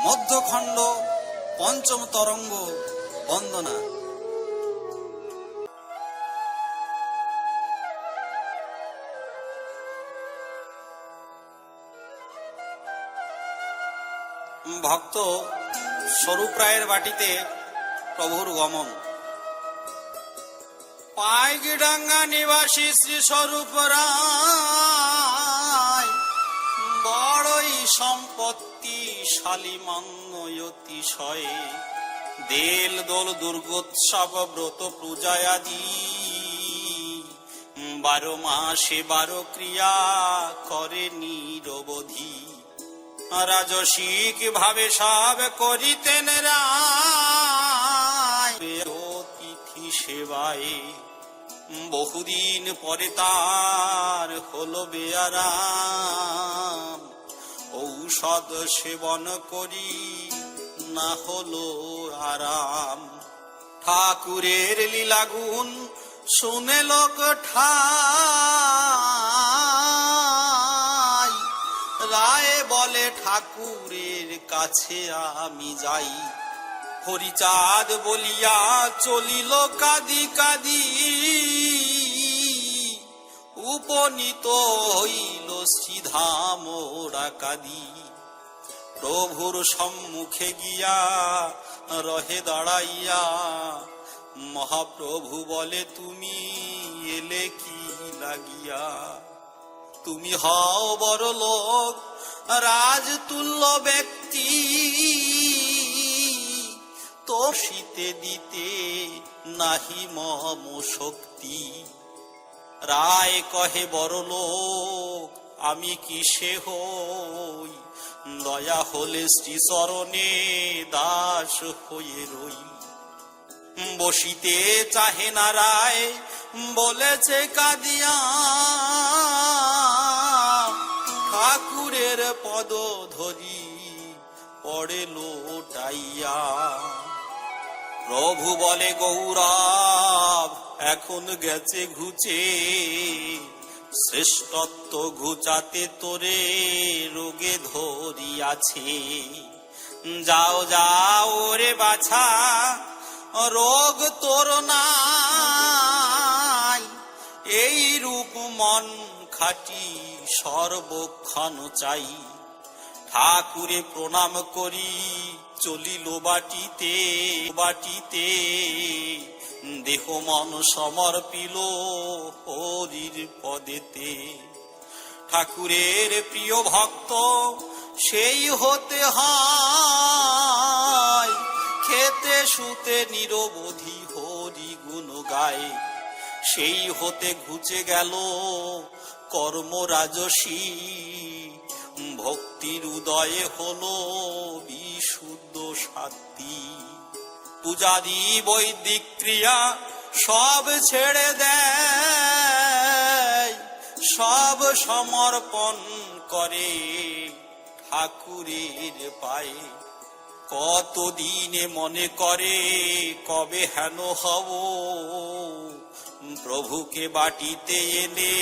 মধ্যখণ্ড পঞ্চম তরঙ্গ বন্দনা। ভক্ত স্বরূপ রায়ের বাটিতে প্রভুর গমন। পাইকডাঙ্গা নিবাসী শ্রী স্বরূপ রায় বড়ই সম্পত্তিশালী মান্যয়তিশয়ে দেল দোল দুর্গোৎসব ব্রত পূজায়াদি 12 মাসে 12 ক্রিয়া করে নিরবধি। রাজসিক ভাবে সব করিতেন রায় অতিথি সেবায়। বহুদিন পরে তার হলো বেয়ারাম, ঔষধ সেবন করি না হলো আরাম। ঠাকুরের লীলাগুণ শুনে লোক ঠাই, রায় বলে ঠাকুরের কাছে আমি যাই। হরিচাঁদ বলিয়া চলিল কাঁদি কাঁদি, উপনীত হইল শ্রীধাম ওরা কাঁদি। প্রভুর সম্মুখে গিয়া রহে দাঁড়াইয়া, মহাপ্রভু বলে তুমি এলে কি লাগিয়া। তুমি হও বড় লোক রাজতুল্য ব্যক্তি, তো শীতে দিতে নাহি মম শক্তি। রায় কহে বড় লোক আমি কিসে হই, দয়া হলে শ্রী চরণে দাস হয়ে রই। বসিতে চাহে না রায় বলেছে কাঁদিয়া, ঠাকুরের পদ ধরি পড়ে লোটাইয়া। প্রভু বলে গৌরব এখন গেছে ঘুচে, শ্রেষ্ঠত্ব ঘুচাতে তোরে রোগে ধরিয়াছে। যাও যাও রে বাছা রোগ তোর নাই, এই রূপ মন খাটি সর্বক্ষণ চাই। ঠাকুরে প্রণাম করি চলিল বাটিতে বাটিতে, দেহ মন সমর্পিল হরির পদেতে। ঠাকুরের প্রিয় ভক্ত সেই হতে হয়, খেতে শুতে নিরবধি হরি গুণ গায়। সেই হতে ঘুচে গেল কর্ম রাজসী, ভক্তির উদয়ে হলো বিশুদ্ধ শান্তি। পূজাদি বৈদিক ক্রিয়া সব ছেড়ে দেয়, সব সমর্পণ করে ঠাকুরের পায়ে। কতদিনে মনে করে কবে হেন হব, প্রভুকে বাটিতে এনে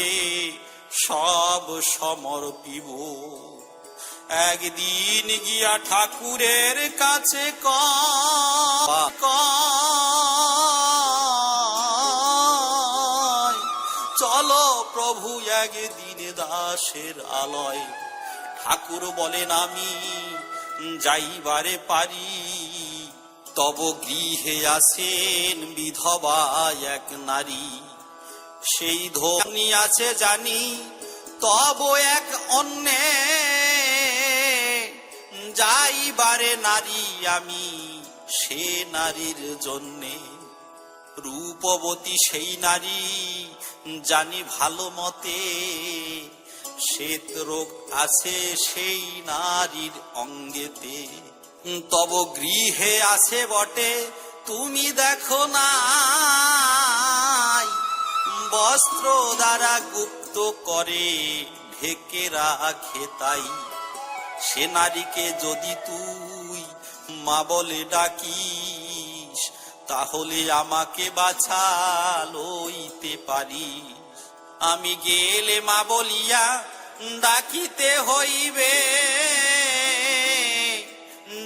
সব সমর্পিব। একদিন গিয়া ঠাকুরের কাছে চলো প্রভু একদিন দাসের আলয়। ঠাকুর বলেন আমি যাইবারে পারি, তব গৃহে আছেন বিধবা এক নারী। সেই ধনী আছে জানি তব এক অন্যে, যাইবারে নারী আমি সে নারীর জন্যে। রূপবতী সেই নারী জানি ভালো মতে, শ্বেত রোগ আছে সেই নারীর অঙ্গেতে। তব গৃহে আছে বটে তুমি দেখো নাই, বস্ত্র দ্বারা গুপ্ত করে ঢেকে রাখে তাই। সে নারীকে যদি তুই মা বলে ডাকিস, তাহলে আমাকে বাছা লইতে পারিস। আমি গেলে মা বলিয়া ডাকিতে হইবে,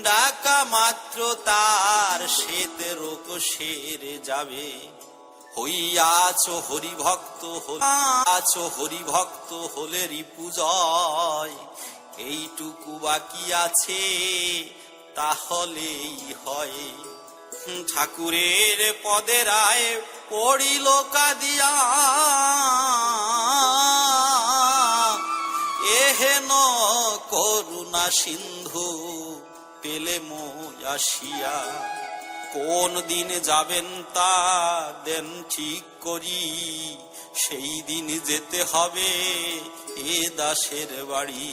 ডাকা মাত্র তার শ্বেতের সেরে যাবে। হইয়াছো হরিভক্ত, আছো হরিভক্ত হলে রিপুজয়, এইটুকু বাকি আছে তাহলেই হয়। ঠাকুরের পদের আয় পড়িল কাদিয়া, এহেন করুণা সিন্ধু পেলে আসিয়া। কোন দিন যাবেন তা দেন ঠিক করি, সেই দিন যেতে হবে এ দাসের বাড়ি।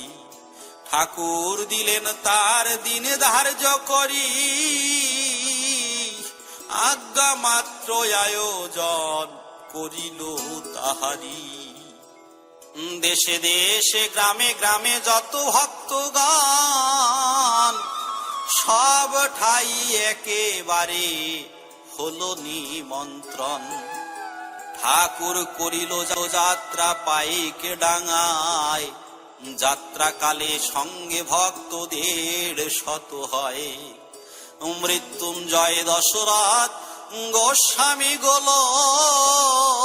ঠাকুর দিলেন তার দিন ধার্য করি, আজ্ঞা মাত্র আয়োজন করিল তাহারি। দেশে দেশে গ্রামে গ্রামে যত ভক্তগণ, সব ঠাই একেবারে হলো নিমন্ত্রণ। ঠাকুর করিল যাত্রা পাইকে ডাঙায়, যাত্রাকালে সঙ্গে ভক্তদের শত হয়। মৃত্যুঞ্জয় দশরথ গোস্বামী গোলোক,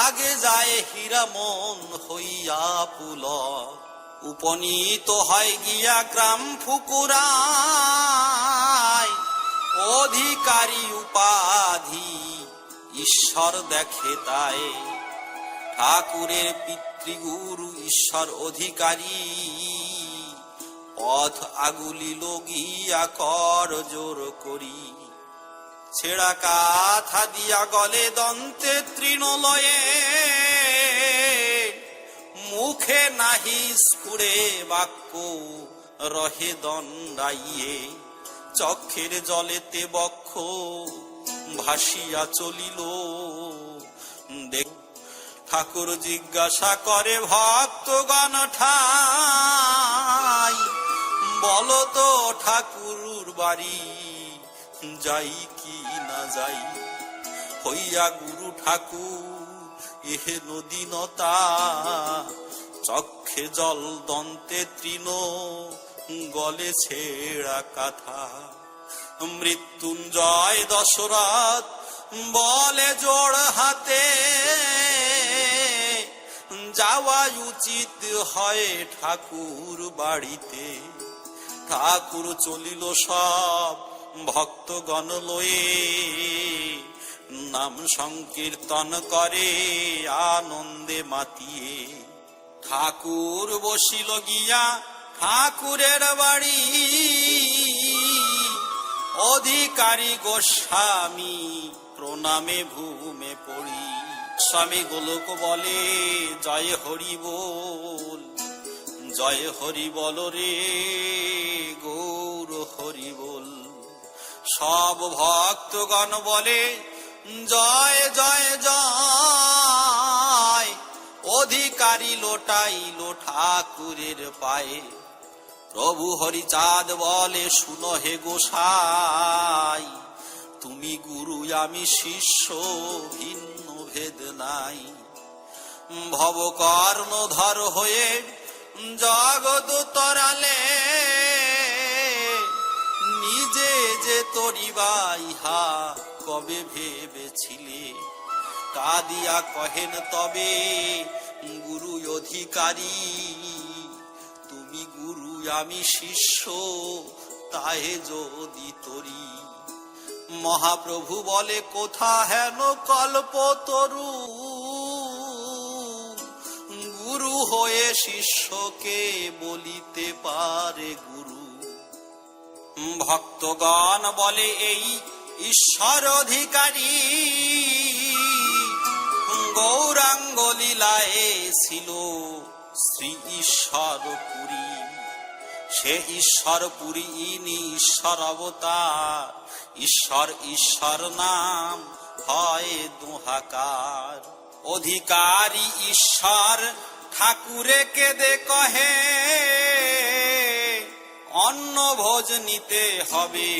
আগে যায় হীরামন হইয়া পুলক। উপনীত হয় গিয়া গ্রাম ফুকুরায়, অধিকারী উপাধি ঈশ্বর দেখে তাই। ঠাকুরের পিতৃগুরু ঈশ্বর অধিকারী, পথ আগুলিল গিয়া কর জোর করি। ছেঁড়া কাথা দিয়া গলে দন্তে তৃণলয়ে, মুখে নাহি স্ফুরে বাক্য রহে দণ্ডাইয়ে। চক্ষের জলেতে বক্ষ ভাসিয়া চলিল, ঠাকুর জিজ্ঞাসা করে ভক্তগণ ঠাই, বলো তো ঠাকুর বাড়ি যাই কি না যাই। হইয়া গুরু ঠাকুর এহে নদীনতা, চক্ষে জল দন্তে তৃণ গলে ছেঁড়া কাথা। মৃত্যুঞ্জয় দশরথ বলে জোড় হাতে, যাওয়া উচিত হয় ঠাকুর বাড়িতে। ঠাকুর চলিল সব ভক্তগণ লয়ে, নাম সংকীর্তন করে আনন্দে মাতিয়ে। ঠাকুর বসিল গিয়া ঠাকুরের বাড়ি, অধিকারী গোস্বামী প্রণামে ভূমে পড়ি। স্বামী গোলক বলে জয় হরি বল, জয় হরি বল রে গৌর হরি বল। সব ভক্তগণ বলে জয় জয় জয়, অধিকারী লোটাইল ঠাকুরের পায়ে। প্রভু হরিচাঁদ বলে শুনো হে গোসাই, তুমি গুরু আমি শিষ্য ভিন্ন ভেদ নাই। ভব কর্ণধর হয়ে জগৎ তরালে, নিজে যে তরিবা ইহা কবে ভেবেছিলে। কাদিয়া কহেন তবে গুরু অধিকারী, তুমি গুরু আমি শিষ্য তাহে যদি তরি। মহাপ্রভু বলে কোথা হেন কল্পতরু, গুরু হয়ে শিষ্যকে বলিতে পারে গুরু। ভক্তগণ বলে এই ঈশ্বর অধিকারী, গৌরাঙ্গ লীলায় ছিল শ্রী ঈশ্বর পুরী। সে ঈশ্বর পুরী ইনি ঈশ্বর অবতার, ঈশ্বর ঈশ্বর নাম হয় দুহাকার। অধিকারী ঈশ্বর ঠাকুরে কেঁদে কহে, অন্ন ভোজ নিতে হবে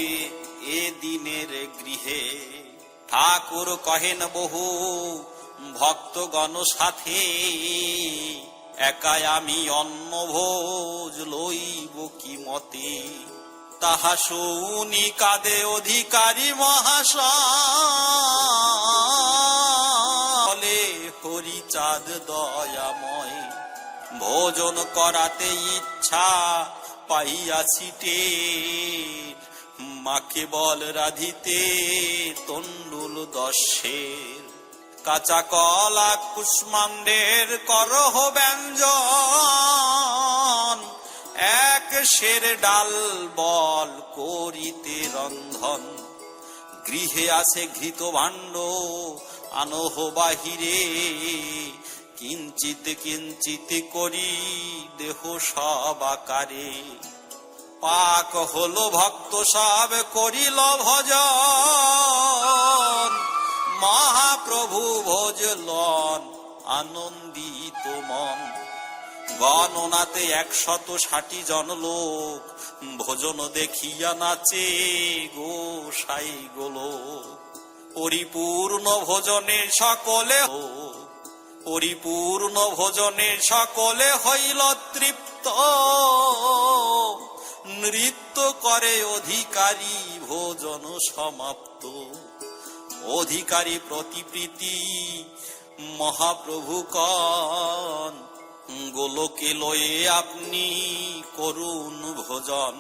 এ দিনের গৃহে। ঠাকুর কহেন বহু ভক্তগণ সাথে, একাই আমি অন্ন ভোজ লইব কি মতে। তাহা শুনি কাঁদে অধিকারী মহাশয়। হরিচাঁদ দয়াময় ভোজন করাতে ইচ্ছা পাইয়াছি টের, মাকে বল রাধিতে তন্ডুল দশের। কাঁচা কলা কুষ্মাণ্ডের করহ ব্যঞ্জন, এক সের ডাল বল করিতে রন্ধন। গৃহে আছে ঘৃত ভাণ্ড আনহ বাহিরে, কিঞ্চিত কিঞ্চিত করি দেহ সব আকারে। পাক হলো ভক্ত সব করিল ভজন, মহাপ্রভু ভোজলন আনন্দিত মন। গণনাতে 160 জন লোক ভোজন দেখিয়া নাচে গোসাই গোলোক। পরিপূর্ণ ভোজনে সকলে পরিপূর্ণ ভোজনে সকলে হইল তৃপ্ত, নৃত্য করে অধিকারী ভোজন সমাপ্ত। অধিকারী প্রতিপ্রীতি মহাপ্রভু কন, গোলকে লয়ে আপনি করুন ভোজন।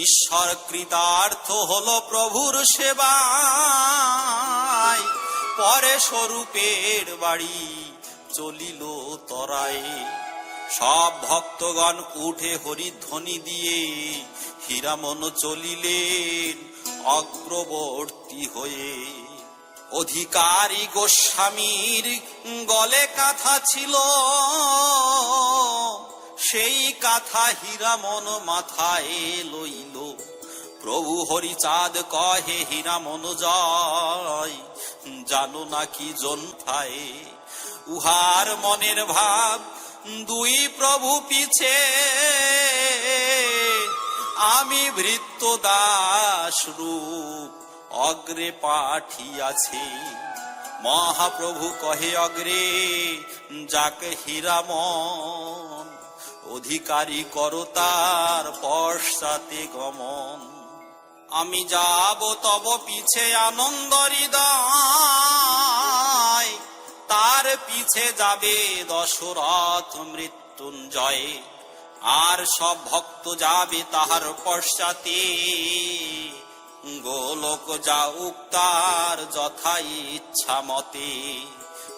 ঈশ্বর কৃতার্থ হল প্রভুর সেবায়, পরে স্বরূপের বাড়ি চলিল তরায়। সব ভক্তগণ উঠে হরিধ্বনি দিয়ে হীরামন চলিলেন অগ্রবর্তী হয়ে। অধিকারী গোস্বামীর গলে কাঁথা ছিল, সেই কাঁথা হীরামন মাথায় লইল। প্রভু হরিচাঁদ কহে হীরামন জয়, জানো নাকি জন্থায় উহার মনের ভাব। দুই প্রভু পিছে আমি ভৃত্য দাস রূপ অগ্রে পাঠিয়াছে। মহাপ্রভু কহে অগ্রে যাক হীরামন, অধিকারী করো তার পশ্চাতে গমন। আমি যাব তব পিছে আনন্দ হৃদয়, তার পিছে যাবে দশরথ মৃত্যুঞ্জয়। আর সব ভক্ত যাবে তাহার পশ্চাতে, গোলক যাউক তার যথা ইচ্ছা মতে।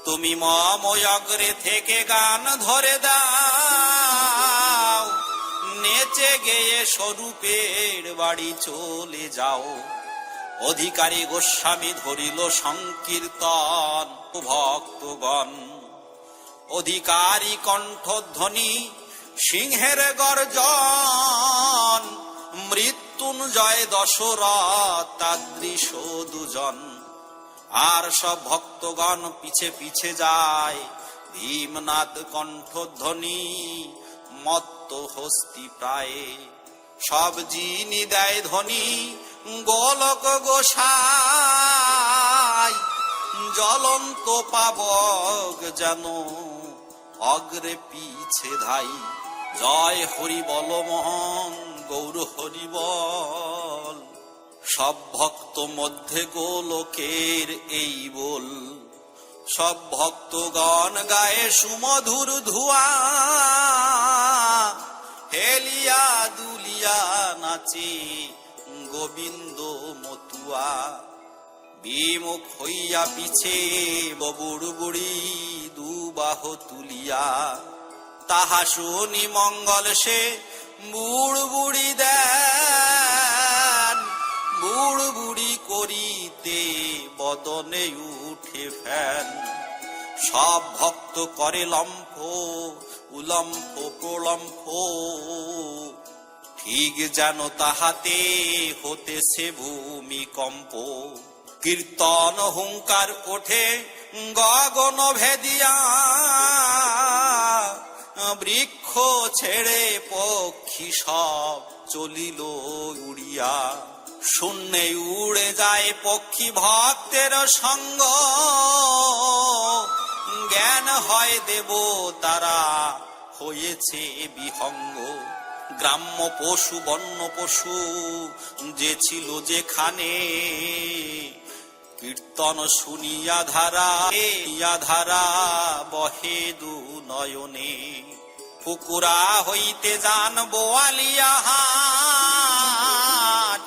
তুমি মম অগ্রে থেকে গান ধরে দাও, নেচে গেয়ে স্বরূপের বাড়ি চলে যাও। অধিকারী গোস্বামী ধরিল সংকীর্তন ভক্তগণ। অধিকারী কণ্ঠধ্বনি সিংহের গর্জন, মৃত্যুঞ্জয় দশরথ তাদৃশ দুজন। আর সব ভক্তগণ পিছে পিছে যায়, ভীমনাদ কণ্ঠধ্বনি মত্ত হস্তি প্রায়। সব জিনি দেয় ধ্বনি গোলক গোসাই, জ্বলন্ত পাবক যেন অগ্রে পিছে ধাই। জয় হরি বল মোহন গৌর হরি বল, সব ভক্ত মধ্যে গোলকের এই বল। সব ভক্তগণ গায়ে সুমধুর ধুয়া, হেলিয়া দুলিয়া নাচে গোবিন্দ মতুয়া। বিমুখ হইয়া পিছে ববুড় বুড়ি দুবাহ তুলিয়া, তাহা শুনি মঙ্গল সে বুড় বুড়ি দেন। বুড় বুড়ি করিতে বদনে উঠে ফ্যান। সব ভক্ত করে লম্ফ উলম্ফ প্রলম্ফ, ঠিক যেন তাহাতে হতেছে ভূমিকম্প। কীর্তন হুঙ্কার ওঠে গগন ভেদিয়া, বৃক্ষ ছেড়ে পক্ষী সব চলিল উড়িয়া। শূন্যে উড়ে যায় পক্ষী ভক্তের সঙ্গ, জ্ঞান হয় দেব তারা হয়েছে বিহঙ্গ। গ্রাম্য পশু বন্য পশু যে ছিল যেখানে, কীর্তন শুনিয়া ধারা বহে দু নয়নে। পুকুরা হইতে যান বোয়ালিয়া হাট,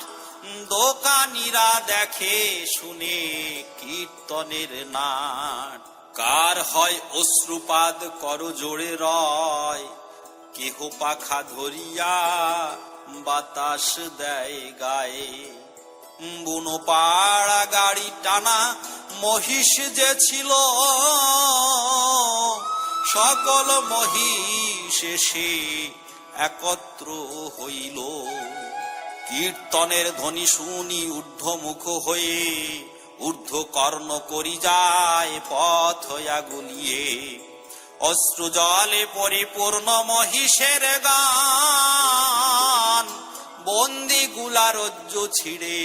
দোকানিরা দেখে শুনে কীর্তনের নাট। কার হয় অশ্রুপাদ কর জোড়ে রয়, কেহ পাখা ধরিয়া বাতাস দেয় গায়ে। বুনো পাড়া গাড়ি টানা মহিষ যে ছিল, সকল মহিষ এসে একত্র হইল। কীর্তনের ধ্বনি শুনি ঊর্ধ্বমুখ হয়ে, ঊর্ধ্ব কর্ণ করি যায় পথ হইয়া গুলিয়ে। অশ্রু জলে পরিপূর্ণ মহিষের গান, বন্দি গুলারজ্জ ছিড়ে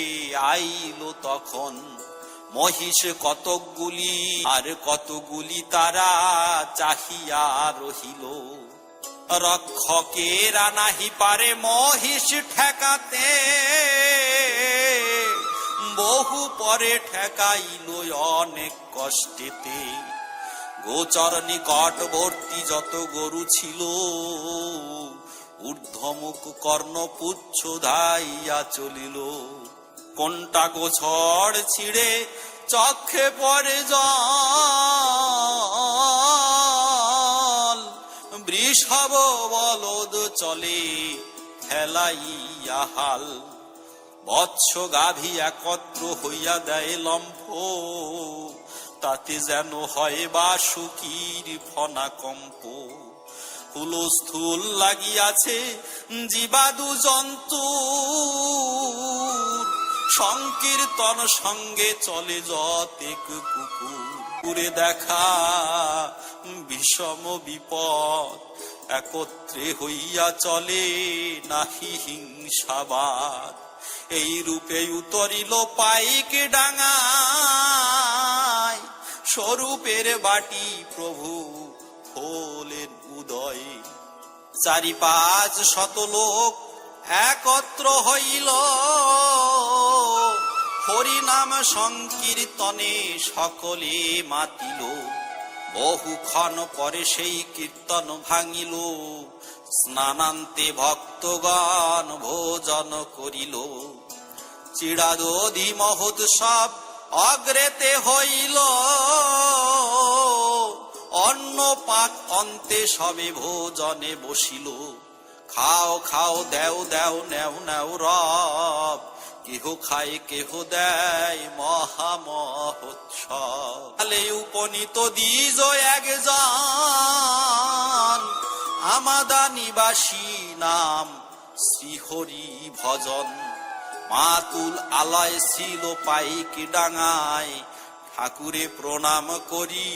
আইল তখন। মহিষ কতকগুলি আর কতগুলি তারা চাহিয়া রহিল। রক্ষকেরা নাহি পারে মহিষ ঠেকাতে, বহু পরে ঠেকাইল অনেক কষ্টেতে। গোচর নিকটবর্তী যত গরু ছিল, ঊর্ধ্বমুখ কর্ণপুচ্ছ ধাইয়া চলিল। কোনটা গোছড় ছিঁড়ে চক্ষে পড়ে জল, বৃষভ বলদ চলে ফেলাইয়া হাল। বৎস গাভী একত্র হইয়া দেয় লম্ফ, তাতে যেন হয় বাসুকির ফনা কম্প। হুলস্থুল লাগিয়াছে জীবাদু জন্তু, সংকীর্তন সঙ্গে চলে যতেক কুকুর। পুরে দেখা বিষম বিপদ, একত্রে হইয়া চলে নাহি হিংসাবাদ। এই রূপে উতরিল পাইক ডাঙায়, স্বরূপের বাটি প্রভু হলেন উদয়। চারি পাঁচ শত লোক একত্র হইল, হরিনাম সংকীর্তনে সকলে মাতিল। বহুক্ষণ পরে সেই কীর্তন ভাঙিল, স্নানান্তে ভক্তগণ ভোজন করিল। চিড়াদধি মহোৎসব অগ্রেতে হইল, অন্ন পাক অন্তে সবে ভোজনে বসিল। খাও খাও দেও দেও নেও নেও রব, কেহ খায় কেহ দেয় মহামহোৎসব। কালে উপনীত দ্বিজ একজন, আমাদা নিবাসী নাম শ্রীহরি ভজন। মাতুল আলয় ছিল পাইক ডাঙায়, ঠাকুরে প্রণাম করি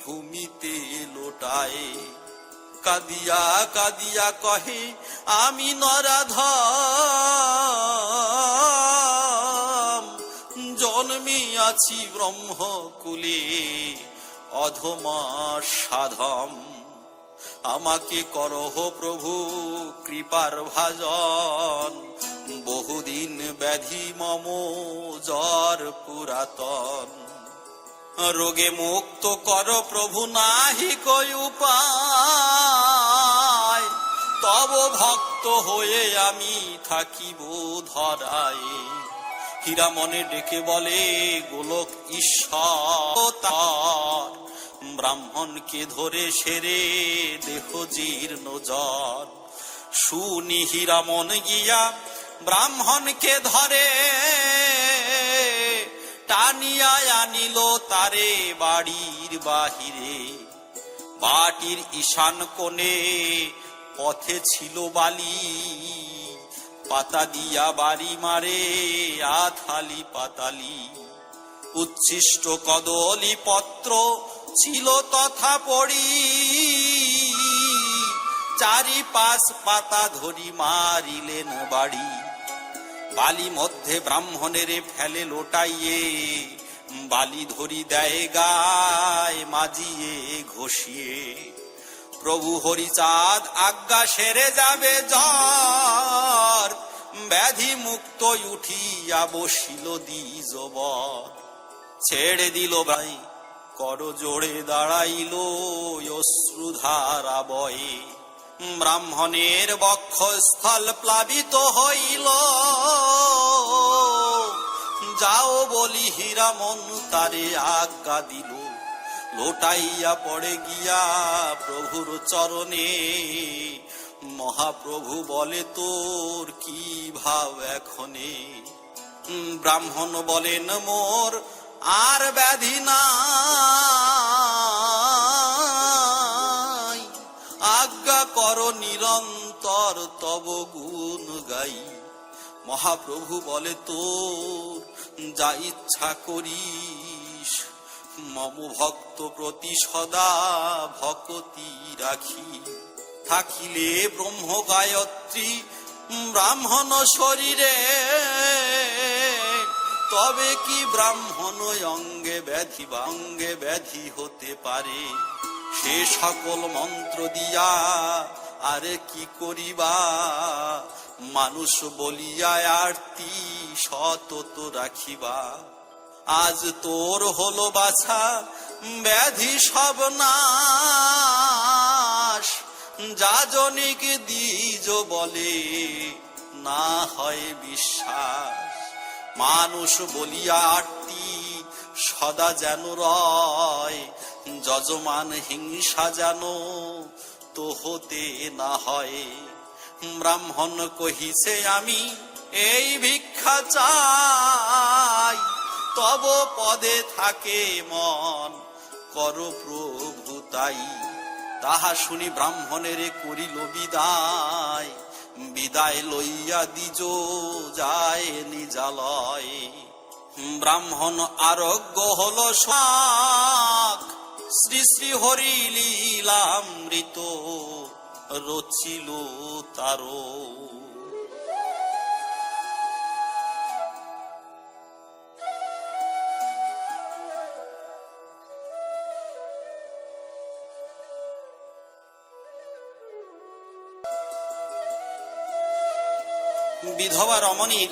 ভূমিতে লোটায়। কাদিয়া কাদিয়া কহে আমি নরাধম, জন্মিয়াছি ব্রহ্মকুলে অধমা সাধম। আমাকে করহ প্রভু কৃপার ভাজন, বহুদিন ব্যাধি মম জ্বর পুরাতন। রোগে মুক্ত কর প্রভু নাহি কই উপায়, তব ভক্ত হয়ে আমি থাকিব ধরায়। হীরা মনে ডেকে বলে গোলক ঈশ্বর, ব্রাহ্মণকে ধরে সেরে দেহ জীর্ণ জ্বর। শুনি হীরা মন গিয়া ব্রাহ্মণকে ধরে, টানিয়া আনিল তারে বাড়ির বাহিরে। বাটির ঈশান কোণে পথে ছিল বালি, পাতা দিয়া বাড়ি মারে আথালি পাতালি। উচ্ছিষ্ট কদলি পত্র ছিল তথা পড়ি, চারি পাশ পাতা ধরি মারিলেন বাড়ি। বালি মধ্যে ব্রাহ্মণের ফেলে লোটাইয়ে, বালি ধরি দেয় গায় মাজিয়ে ঘষিয়ে। প্রভু হরিচাঁদ আজ্ঞা সেরে যাবে জ্বর, ব্যাধি মুক্ত উঠিয়া বসিল দ্বিজবর। ছেড়ে দিল ভাই কর জোড়ে দাঁড়াইল অশ্রুধারা বয়ে, ব্রাহ্মণের বক্ষস্থল প্লাবিত হইল। যাও বলি হীরামন তারে আজ্ঞা দিল, লোটাইয়া পড়ে গিয়া প্রভুর চরণে। মহাপ্রভু বলে তোর কি ভাব এখনে? ব্রাহ্মণ বলেন মোর আর ব্যাধি নাই, আজ্ঞা কর নিরন্তর তব গুণ গাই। মহাপ্রভু বলে তোর যা ইচ্ছা করিস, মম ভক্ত প্রতি সদা ভক্তি রাখি। থাকিলে ব্রহ্ম গায়ত্রী ব্রাহ্মণ শরীরে, তবে কি ব্রাহ্মণ অঙ্গে ব্যাধি অঙ্গে ব্যাধি হতে পারে? সে সকল মন্ত্র দিয়া আরে কি করিবা, মানুষ বলিয়া আরতি সতত রাখিবা। আজ তোর হলো বাছা ব্যাধি সব নাশ, যাজনিক দ্বিজ বলে না হয় বিশ্বাস। মানুষ বলিয়া আরতি সদা যেন রয়, যজমান হিংসা যেন তো হতে না হয়। ব্রাহ্মণ কহিছে আমি এই ভিক্ষা চাই, তব পদে থাকে মন কর প্রভু তাই। তাহা শুনি ব্রাহ্মণের করিল বিদায়, বিদায় লইয়া দ্বিজ যায় নিজালয়। ব্রাহ্মণ আরোগ্য হল শাক, শ্রী শ্রী হরি লীলামৃত রচিল তারো। বিধবা রমণীর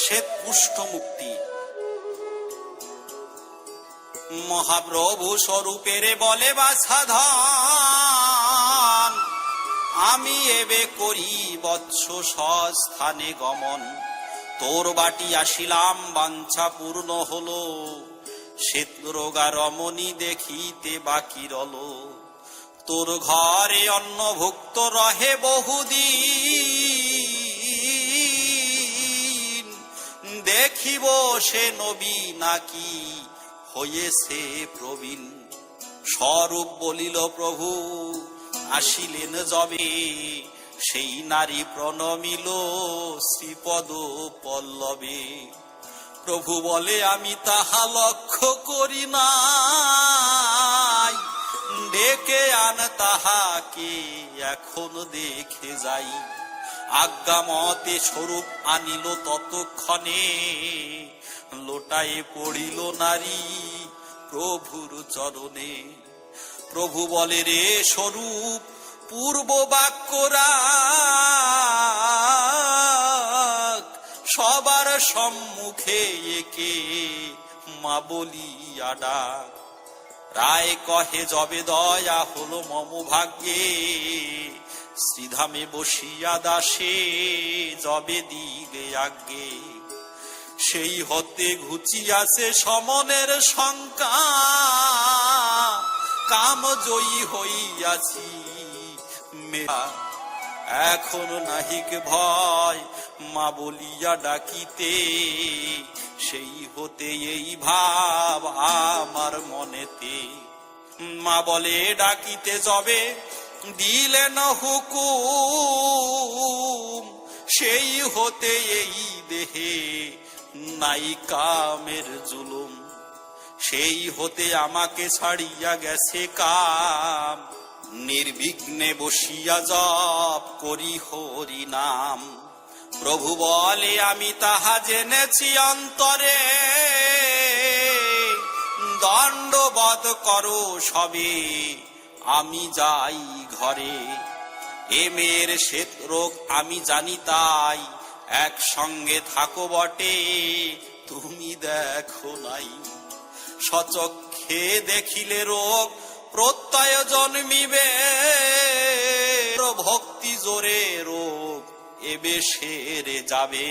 শ্বেত কুষ্ঠ মুক্তি। মহাপ্রভু স্বরূপের বলে বাছাধন, আমি এবে করি বৎস স্বস্থানে গমন। তোর বাটি আসিলাম বাঞ্ছা পূর্ণ হলো, শ্বেত রোগা রমণী দেখিতে বাকি রল। তোর ঘরে অন্নভুক্ত রহে বহুদিন, দেখিব সে নবী নাকি হয়েছে প্রবীণ। স্বরূপ বলিল প্রভু আসিলেন যবে, সেই নারী প্রণমিল শ্রীপদ পল্লবে। প্রভু বলে আমি তাহা লক্ষ্য করি নাই, ডেকে আন তাহাকে এখন দেখে যাই। আজ্ঞা মতে স্বরূপ আনিল ততক্ষণে, লোটায় পড়িল নারী প্রভুর চরণে। প্রভু বলে রে স্বরূপ পূর্ব বাক্য রাখ, সবার সম্মুখে একে মা বলিয়া ডাক। রায় কহে যবে দয়া হলো মম ভাগ্যে, শ্রীধামে বসিয়া দাসে যবে দিগে আজ্ঞে। সেই হতে ঘুচিয়াছে সমনের শঙ্কা, কাম জয়ী হইয়াছি মেরা। এখন নাহিক ভয় মা বলিয়া ডাকিতে, সেই হতে এই ভাব আমার মনেতে। মা বলে ডাকিতে যবে দিলেন হুকুম, সেই হতে এই দেহে নাই কামের জুলুম। সেই হতে আমাকে ছাড়িয়া গেছে কাম, নির্বিঘ্নে বসিয়া জপ করি হরি নাম। প্রভু বলে আমি তাহা জেনেছি অন্তরে, দণ্ডবধ করো সবে আমি যাই ঘরে। ঘরে। এ মেয়ের শ্বেত রোগ আমি জানি তাই, একসঙ্গে থাকো বটে তুমি দেখো নাই। সচক্ষে দেখিলে রোগ প্রত্যয় জন্মিবে, ভক্তি জোরে রোগ এবে সেরে যাবে।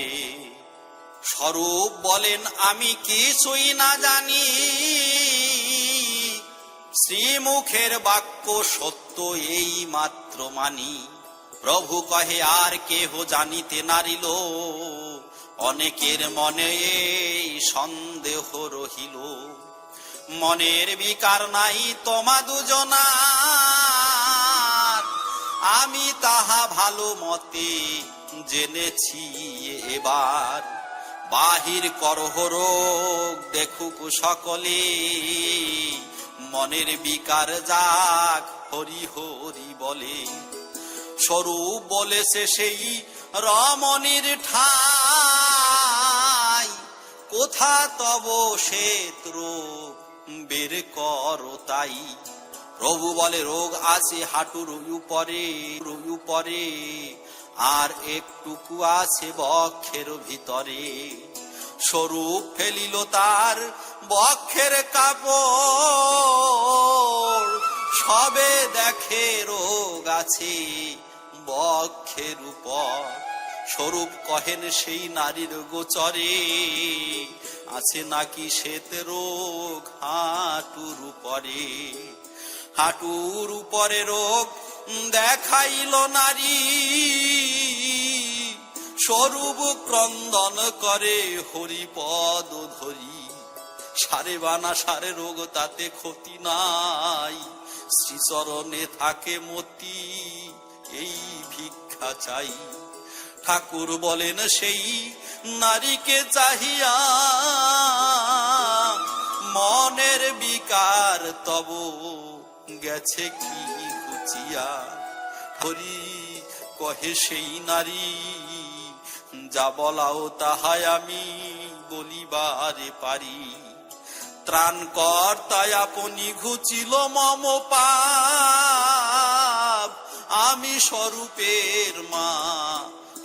স্বরূপ বলেন আমি কিছুই না জানি, শ্রীমুখের বাক্য সত্য এই মাত্র মানি। প্রভু কহে আর কেহ জানিতে নারিল, অনেকের মনে এই সন্দেহ রহিল। মনের বিকার নাই তোমা দুজনার, আমি তাহা ভালো মতে জেনেছি এবার। বাহির করহ রোগ দেখুক সকলে, মনের বিকার যাক হরি হরি বলে। স্বরূপ বলেছে সেই রমণীর ঠাই, কোথা তব শ্বেত রোগ বের করো তাই। প্রভু বলে রোগ আছে হাঁটুর উপরে, আর একটুকু আছে বক্ষের ভিতরে। স্বরূপ ফেলিল তার বক্ষের কাপড়, সবে দেখে রোগ আছে বক্ষের উপর। স্বরূপ কহেন সেই নারীর গোচরে, আছে নাকি শ্বেত রোগ হাঁটুর উপরে। হাঁটুর উপরে রোগ দেখাইল নারী, স্বরূপ ক্রন্দন করে হরিপদ ধরি। সারে বানা সারে রোগ তাতে ক্ষতি নাই, শ্রীচরণে থাকে মতি এই ভিক্ষা চাই। ঠাকুর বলেন সেই নারীকে চাহিয়া, মনের বিকার তব গেছে কি ঘুচিয়া। হরি কহে সেই নারী যা বলাও তাহাই আমি বলিবারে পারি। ত্রাণকর্তায় আপনি ঘুচিল মম পাপ, আমি স্বরূপের মা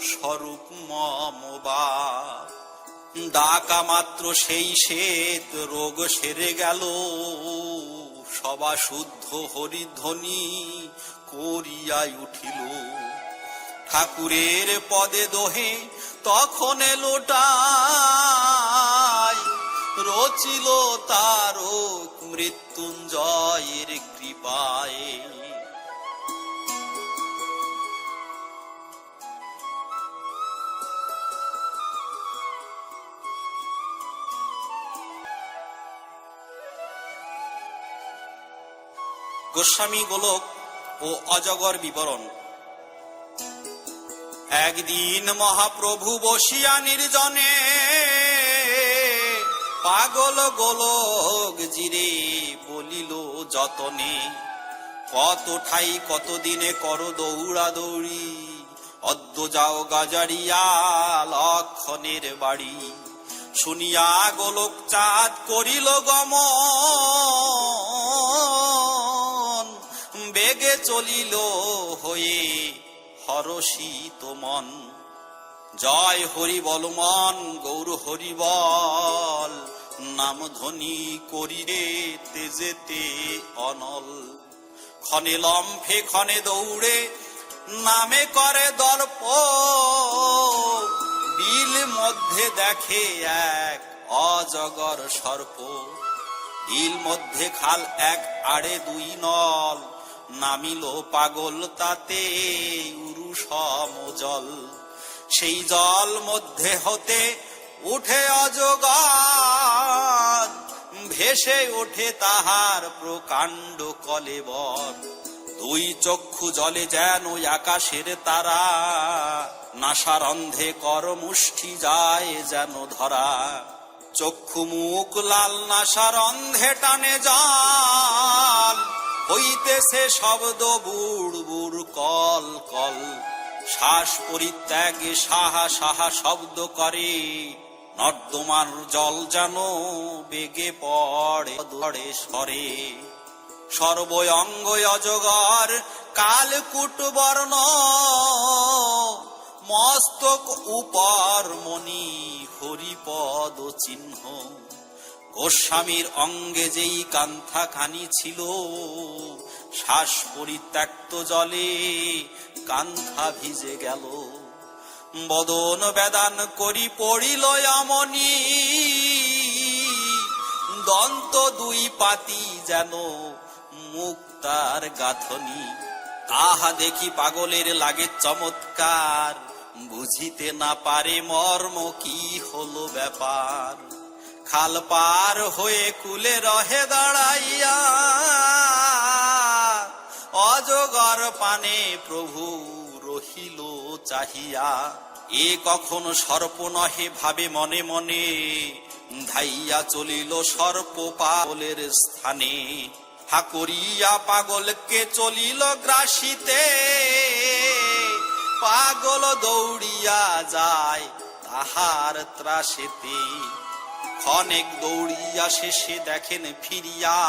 স্বরূপ মম বাপ। ডাকা মাত্র সেই শ্বেত রোগ সেরে গেল, সবা শুদ্ধ হরিধ্বনি করিয়াই উঠিল। ঠাকুরের পদে দোহে তখন লোটাই, রচিল তারক মৃত্যুঞ্জয়ের কৃপায়। গোস্বামী গোলক ও অজগর বিবরণ। একদিন মহাপ্রভু বসিয়া নির্জনে, পাগল গোলক জিরে বলিল যতনে। কত ঠাই কত দিনে করো দৌড়া দৌড়ি, অদ্য যাও গাজারিয়া লক্ষণের বাড়ি। শুনিয়া গোলক চাঁদ করিল গমন, বেগে চলিল হয়ে হরষিত মন। জয় হরি বল মন গৌর হরি বল, নাম ধ্বনি করিরে তেজেতে অনল। ক্ষণে লম্ফে ক্ষণে দৌড়ে নামে করে দর্প, বিল মধ্যে দেখে এক অজগর সর্প। বিল মধ্যে খাল এক আড়ে দুই নল, নামিল পাগল তাতে উরু সম জল। সেই জল মধ্যে হতে উঠে অজগর, ভেসে ওঠে তাহার প্রকাণ্ড কলেবর। দুই চক্ষু জলে যেন আকাশের তারা, নাসারন্ধে কর মুষ্টি যায় যেন ধরা। চক্ষু মুখ লাল নাসারন্ধে টানে জল, হইতেছে শব্দ বুড় বুড় কল কল। শ্বাস পরিত্যাগে সাহা সাহা শব্দ করে, নর্দমার জল যেন বেগে পড়ে সরে। সর্বঙ্গ অজগর কালকুট বর্ণ মস্তক উপর মণি হরিপদ চিহ্ন। গোস্বামীর অঙ্গে যেই কান্থা খানি ছিল, শ্বাস পরিত্যক্ত জলে কান্থা ভিজে গেল। বদন বেদান করি পড়িল অমনি, দন্ত দুই পাতি যেন মুক্তার গাঁথনি। তাহা দেখি পাগলের লাগে চমৎকার, বুঝিতে না পারে মর্ম কি হলো ব্যাপার। খাল পার হয়ে কুলে রহে দাঁড়াইয়া, অজগর পানে প্রভু রহিল চাহিয়া। এ কখনো সর্প নহে ভাবে মনে মনে, ধাইয়া চলিল সর্প পাগলের স্থানে। হা করিয়া পাগলকে চলিল গ্রাসিতে, পাগল দৌড়িয়া যায় তাহার ত্রাসেতে। ক্ষণেক দৌড়িয়া শেষে দেখেন ফিরিয়া,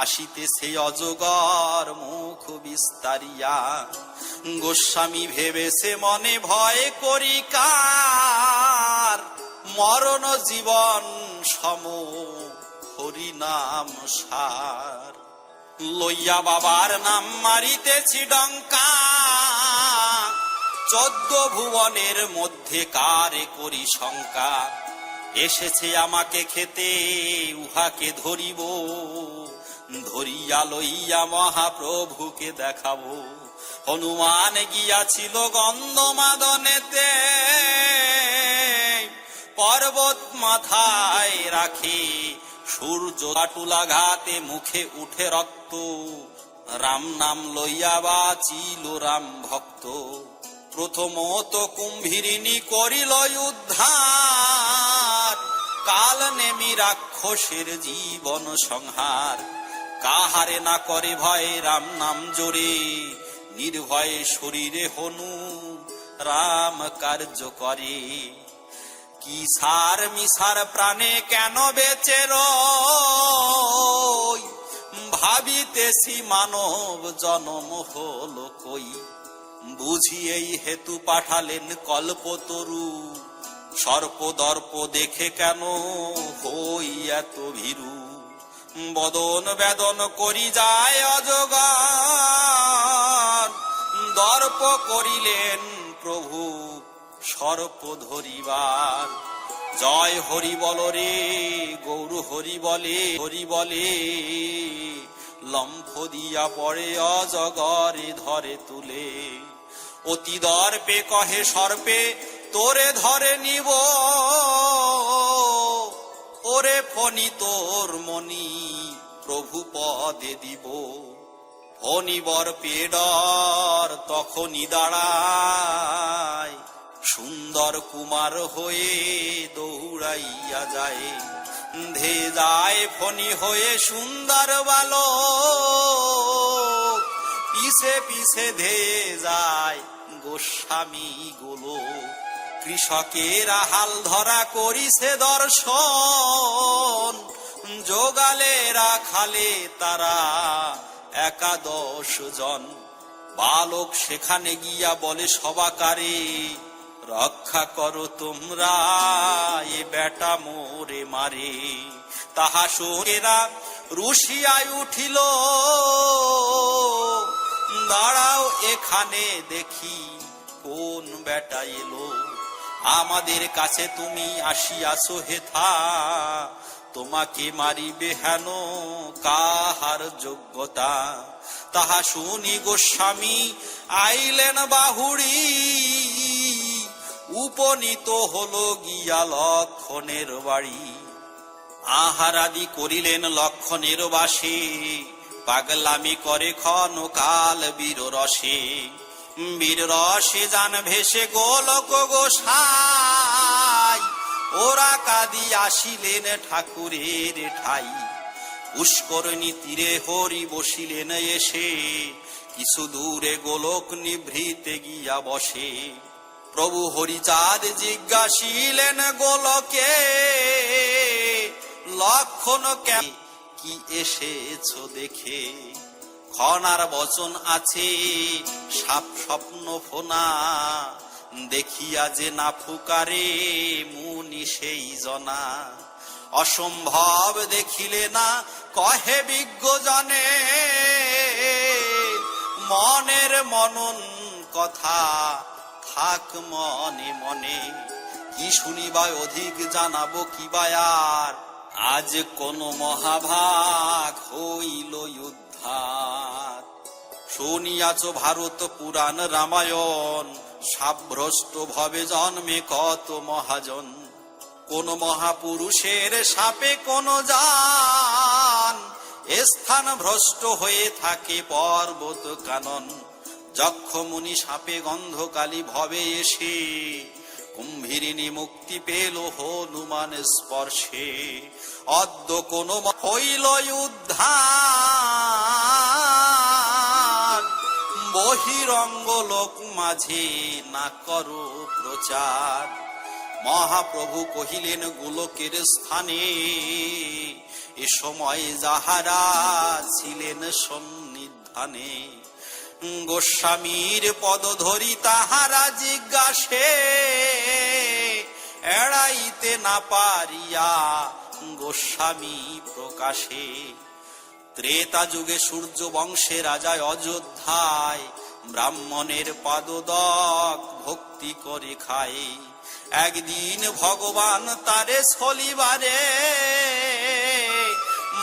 আসিতেছে অজগর মুখ বিস্তারিয়া। গোস্বামী ভেবেছে মনে ভয় করি কার, মরণ জীবন সম হরিনাম সার। লইয়া বাবার নাম মারিতেছি ডঙ্কা, 14 ভুবনের মধ্যে কারে করি শঙ্কা। এসেছে আমাকে খেতে উহাকে ধরিব, ধরিয়া লইয়া মহাপ্রভুকে দেখাবো। হনুমান গিয়াছিল গন্ধমাদনেতে, পর্বত মাথায় রাখে সূর্য টুলাঘাতে মুখে উঠে রক্ত। রাম নাম লইয়া বাঁচিল রাম ভক্ত। প্রথমত কুম্ভীরিণী করিল উদ্ধার, কাল নেমি রাক্ষসের জীবন সংহার। কাহারে না করে ভয় রাম নাম জোরে, নির্ভয়ে শরীরে হনু রাম কার্য করে। কি সার মিসার প্রাণে কেন বেঁচে রই, ভাবিতেছি মানব জনম হলো কই। বুঝি এই হেতু পাঠালেন কল্পতরু, সর্পদর্প দেখে কেন হই এত ভীরু। বদন বেদন করি যায় অজগর, দর্প করিলেন প্রভু সর্প ধরিবার। জয় হরি বল রে গৌর হরি বলে, হরি বলে লম্ফ দিয়া পড়ে অজগরে ধরে তুলে। অতি দর্পে কহে সর্পে তোরে ধরে নিব, ওরে ফণি তোর মনি প্রভু পদে দিব। ফণিবর পেডর তখনই দাঁড়ায়, সুন্দর কুমার হয়ে দৌড়াইয়া যায়। ধে যায় ফণি হয়ে সুন্দর বালক, পিছে পিছে ধে যায় গোস্বামী গুলো। কৃষকেরা হাল ধরা করিছে দর্শন, যোগালেরা খালে তারা 11 জন। বালক সেখানে গিয়া বলে সবাকারে, রক্ষা করো তোমরা এ বেটা মোরে মারে। তাহা শোকেরা রুশিয়ায় উঠিল, দাঁড়াও এখানে দেখি কোন বেটা এলো। আমাদের কাছে তুমি আসিয়াছো হেথা, তোমাকে মারিবে হেন কাহার যোগ্যতা। তাহা শুনি গোস্বামী আইলেন বাহুড়ি, উপনীত হলো গিয়া লক্ষণের বাড়ি। আহারাদি করিলেন লক্ষণের বাসে, পাগলামি করে ক্ষণকাল বীর রসে। বীর রসে যান ভেসে গোলক গোসাই, ওরা কাঁদি আসিলেন ঠাকুরের ঠাই। পুষ্করণী তীরে হরি বসিলেন এসে, কিছু দূরে গোলক নিভৃতে গিয়া বসে। প্রভু হরিচাঁদ জিজ্ঞাসিলেন গোলকে, লক্ষণ কি এসেছ দেখে। ক্ষণার বচন আছে সাপ স্বপ্ন ফোনা, দেখিয়া যে না ফুকারে মুনি সেই জনা। অসম্ভব দেখিলে না কহে বিজ্ঞ জনে, মনের মনন কথা থাক মনে মনে। কি শুনিবা অধিক জানাবো কি বায়ার, আজ কোন মহাভাগ হইল উদ্ধার। শুনিয়াছ ভারত পুরাণ রামায়ণ, সাভ্রষ্ট ভবে জন্মে কত মহাজন। কোন মহাপুরুষের সাপে কোন জান, স্থান ভ্রষ্ট হয়ে থাকে পর্বত কানন। যক্ষ মুনি সাপে গন্ধকালী ভবে এসে, কুম্ভীরিণী মুক্তি পেল হনুমান স্পর্শে। অদ্য কোন হইল উদ্ধার, বহিরঙ্গ লোক মাঝে না করো প্রচার। মহাপ্রভু কহিলেন গোলকের স্থানে, এ সময় যাহারা ছিলেন সন্নিধানে। গোস্বামীর পদ ধরি তাহারা জিজ্ঞাসে, এড়াইতে না পারিয়া গোস্বামী প্রকাশে। ত্রেতা যুগে সূর্য বংশে রাজায় অযোধ্যায়, ব্রাহ্মণের পাদদক ভক্তি করে খায়। একদিন ভগবান তারে ছলিবারে,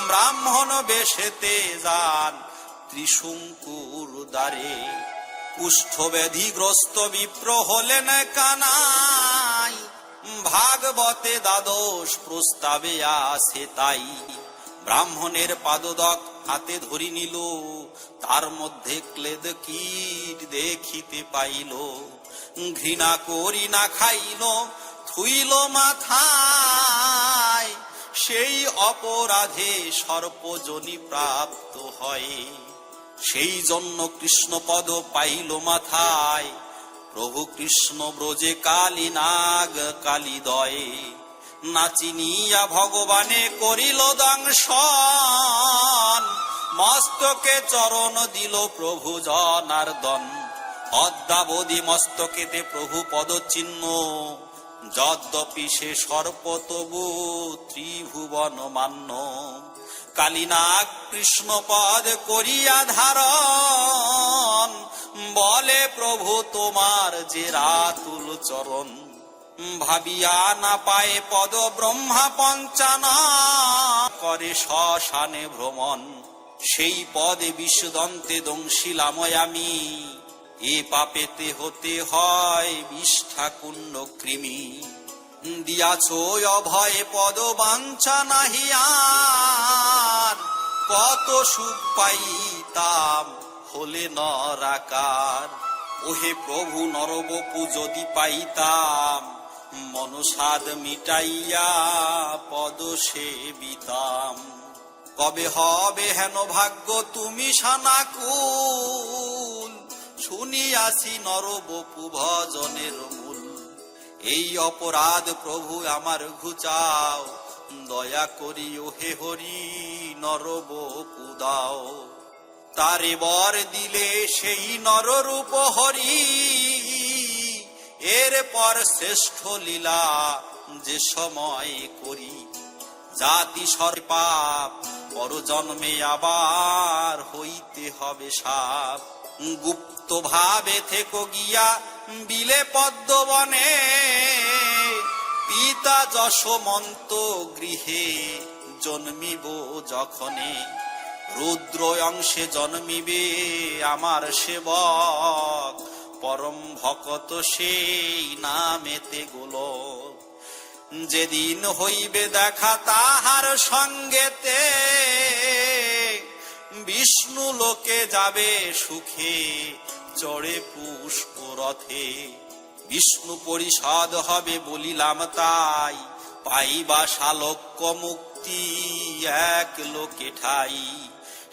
ব্রাহ্মণ বেশেতে যান ত্রিশঙ্কুর দ্বারে। কুষ্ঠব্যাধিগ্রস্ত বিপ্র হলেন কানাই, ভাগবতে দ্বাদশ প্রস্তাবে আছে তাই। ব্রাহ্মণের পাদদক হাতে ধরি নিল, তার মধ্যে ক্লেদ কীট দেখিতে পাইল। ঘৃণা করি না খাইল, থুইল মাথায়, সেই অপরাধে সর্পজনি প্রাপ্ত হয়। সেই জন্য কৃষ্ণ পদ পাইল মাথায়, প্রভু কৃষ্ণ ব্রজে কালী নাগ কালীদয়ে। না চিনিয়া ভগবানে করিল দংশন, মস্তকে চরণ দিল প্রভু জনার্দন। অদ্যাবধি মস্তকেতে প্রভু পদচিহ্ন, যদ্যপি সে সর্প তবু ত্রিভুবন মান্য। কালীনাগ কৃষ্ণ পদ করিয়া ধারণ, বলে প্রভু তোমার যে রাতুল চরণ। ভাবিয়া না পায়ে পদ ব্রহ্মা পঞ্চানা, করে শ্মশানে ভ্রমণ। সেই পদে বিশ্বদন্তে দংশিলাময় আমি, এ পাপেতে হতে হয় বিষ্ঠা কুণ্ড কৃমি। দিয়াছ অভয় পদ বাঞ্ছা নাহি আর, কত সুখ পাইতাম হলে নরাকার। ওহে প্রভু নরবপু যদি পাইতাম, মনসাদ মিটাইয়া পদ সেবিতাম। কবে হবে হেন ভাগ্য তুমি সানাকুল, শুনিয়াছি নরবপু ভজনের মূল। এই অপরাধ প্রভু আমার ঘুচাও, দয়া করি ওহে হরি নরবপু দাও। তারে বর দিলে সেই নররূপ হরি, এরপর শ্রেষ্ঠ লীলা যে সময় করি। জাতি সর পাপ পরজন্মে আবার হইতে হবে সাপ। গুপ্ত ভাবে থেকো গিয়া বিলে পদ্মবনে, পিতা যশোমন্ত গৃহে জন্মিব যখনে। রুদ্র অংশে জন্মিবে আমার সেবক, পরম ভকত সেই নামেতে গোলক। যেদিন হইবে দেখা তাহার সঙ্গেতে, বিষ্ণু লোকে যাবে সুখে চড়ে পুষ্প রথে। বিষ্ণু পরিষদ হবে বলিলাম তাই, পাইবা শালক্য মুক্তি এক লোকে ঠাই।